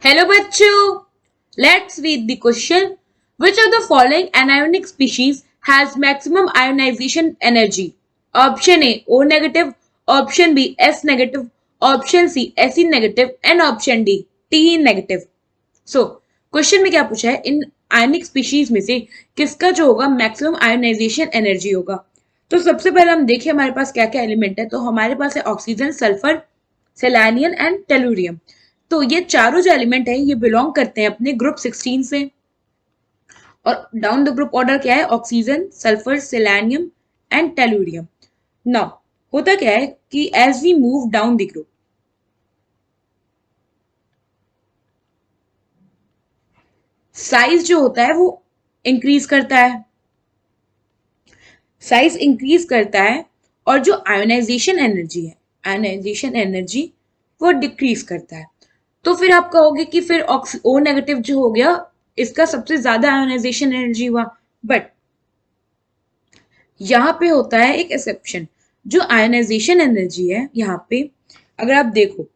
Hello bachcho, let's read the question. Which of the following anionic species has maximum ionization energy? Option A O negative, option B S negative, option C Se negative and option D Te negative. So question में क्या पूछा है, इन आयनिक species में से किसका जो होगा maximum ionisation energy होगा। तो सबसे पहले हम देखें हमारे पास क्या क्या एलिमेंट है। तो हमारे पास है oxygen, sulphur, selenium and tellurium. तो ये चारों जो एलिमेंट है ये बिलोंग करते हैं अपने ग्रुप 16 से। और डाउन द ग्रुप ऑर्डर क्या है, oxygen, sulphur, selenium and tellurium. Now होता क्या है कि as we move down the group, size जो होता है वो इंक्रीज करता है, साइज इंक्रीज करता है और जो आयोनाइजेशन एनर्जी है, आयोनाइजेशन एनर्जी वो डिक्रीज करता है। तो फिर आप कहोगे कि फिर ओ नेगेटिव जो हो गया इसका सबसे ज्यादा आयोनाइजेशन एनर्जी हुआ। बट यहाँ पे होता है एक एक्सेप्शन। जो आयोनाइजेशन एनर्जी है यहाँ पे अगर आप देखो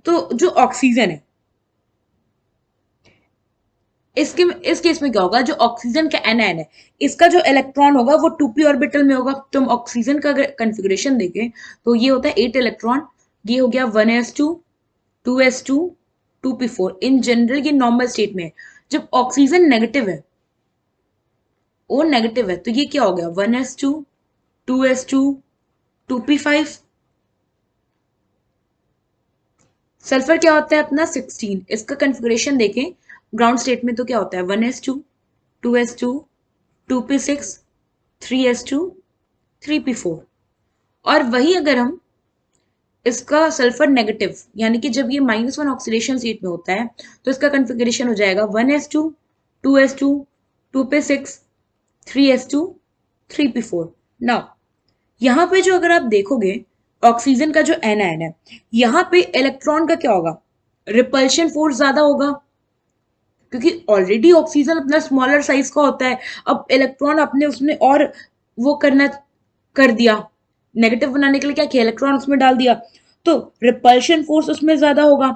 तो जो ऑक्सीजन है, इसके इस केस में क्या होगा, जो ऑक्सीजन का एनायन है इसका जो इलेक्ट्रॉन होगा वो 2p ऑर्बिटल में होगा। तो हम ऑक्सीजन का अगर कॉन्फ़िगरेशन देखें तो ये होता है 8 इलेक्ट्रॉन, ये हो गया 1s2 2s2 2p4। In general ये नॉर्मल स्टेट में है। जब ऑक्सीजन नेगेटिव है, ओ नेगेटिव है, तो ये क्या हो गया 1s2 2s2 2p5। सल्फर क्या होता है अपना 16, इसका कॉन्फ़िगरेशन देखें ग्राउंड स्टेट में तो क्या होता है 1s2 2s2 2p6 3s2 3p4। और वही अगर हम इसका सल्फर नेगेटिव यानी कि जब ये -1 ऑक्सीडेशन स्टेट में होता है तो इसका कॉन्फ़िगरेशन हो जाएगा 1s2 2s2 2p6 3s2 3p4। Now यहाँ पे जो अगर आप देखोगे ऑक्सीजन का जो एनायन है यहाँ पे इलेक्ट्रॉन का क्या होगा, रिपल्शन फोर्स ज्यादा होगा क्योंकि ऑलरेडी ऑक्सीजन अपना स्मॉलर साइज का होता है। अब इलेक्ट्रॉन अपने उसमें और वो करना कर दिया, नेगेटिव बनाने के लिए क्या किया, इलेक्ट्रॉन उसमें डाल दिया, तो रिपल्शन फोर्स उसमें ज्यादा होगा।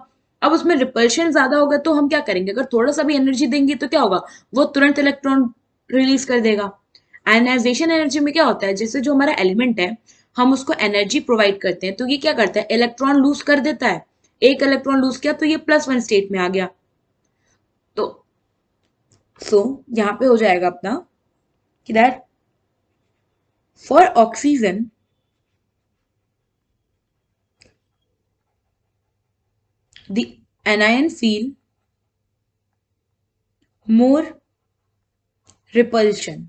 अब उसमें रिपल्शन ज्यादा होगा तो हम क्या करेंगे, अगर थोड़ा सा भी एनर्जी देंगे तो क्या होगा, वो तुरंत इलेक्ट्रॉन रिलीज कर देगा। आयनाइजेशन एनर्जी में क्या होता है, जैसे जो हमारा एलिमेंट है हम उसको एनर्जी प्रोवाइड करते हैं तो ये क्या करता है, इलेक्ट्रॉन लूज कर देता है। एक इलेक्ट्रॉन लूज किया तो ये +1 स्टेट में आ गया। तो सो यहाँ पे हो जाएगा अपना कि that for oxygen the anion feel more repulsion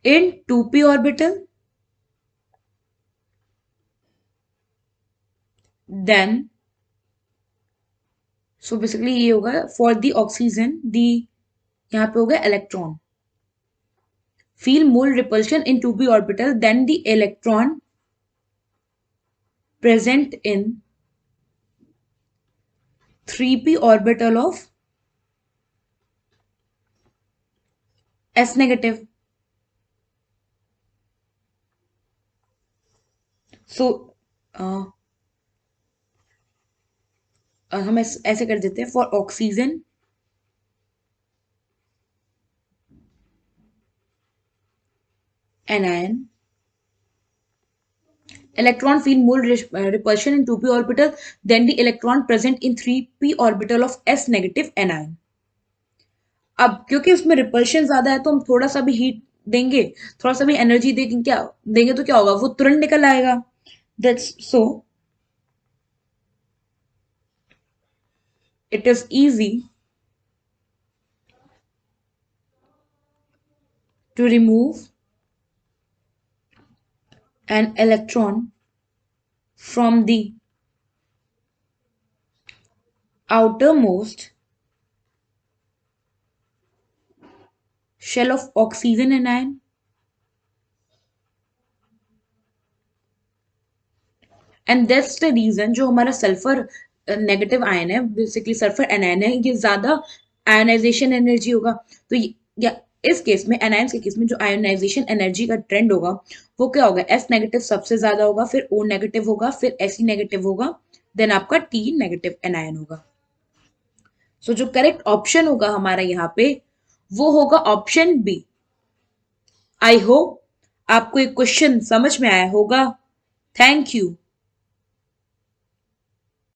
in 2p orbital then, so basically ये होगा फॉर द ऑक्सीजन दी, यहाँ पे होगा electron feel more repulsion in 2p orbital than the electron present in 3p orbital of s negative। सो हम ऐसे कर देते हैं for oxygen anion electron feel more repulsion in 2p orbital than the electron present in 3p orbital of s negative anion। अब क्योंकि उसमें repulsion ज्यादा है तो हम थोड़ा सा भी हीट देंगे, थोड़ा सा भी एनर्जी देंगे, क्या देंगे तो क्या होगा, वो तुरंत निकल आएगा। That's so it is easy to remove an electron from the outermost shell of oxygen anion and that's the reason जो हमारा सल्फर नेगेटिव आयन है, बेसिकली सल्फर एनायन है, ये ज्यादा आयनाइजेशन एनर्जी होगा। तो इस केस में एनायंस के केस में जो आयोनाइजेशन एनर्जी का ट्रेंड होगा वो क्या होगा, एस नेगेटिव सबसे ज्यादा होगा, फिर ओ नेगेटिव होगा, फिर एस नेगेटिव होगा, देन आपका टी नेगेटिव एनायन होगा। सो जो करेक्ट ऑप्शन होगा हमारा यहाँ पे वो होगा ऑप्शन बी। आई होप आपको एक क्वेश्चन समझ में आया होगा। Thank you.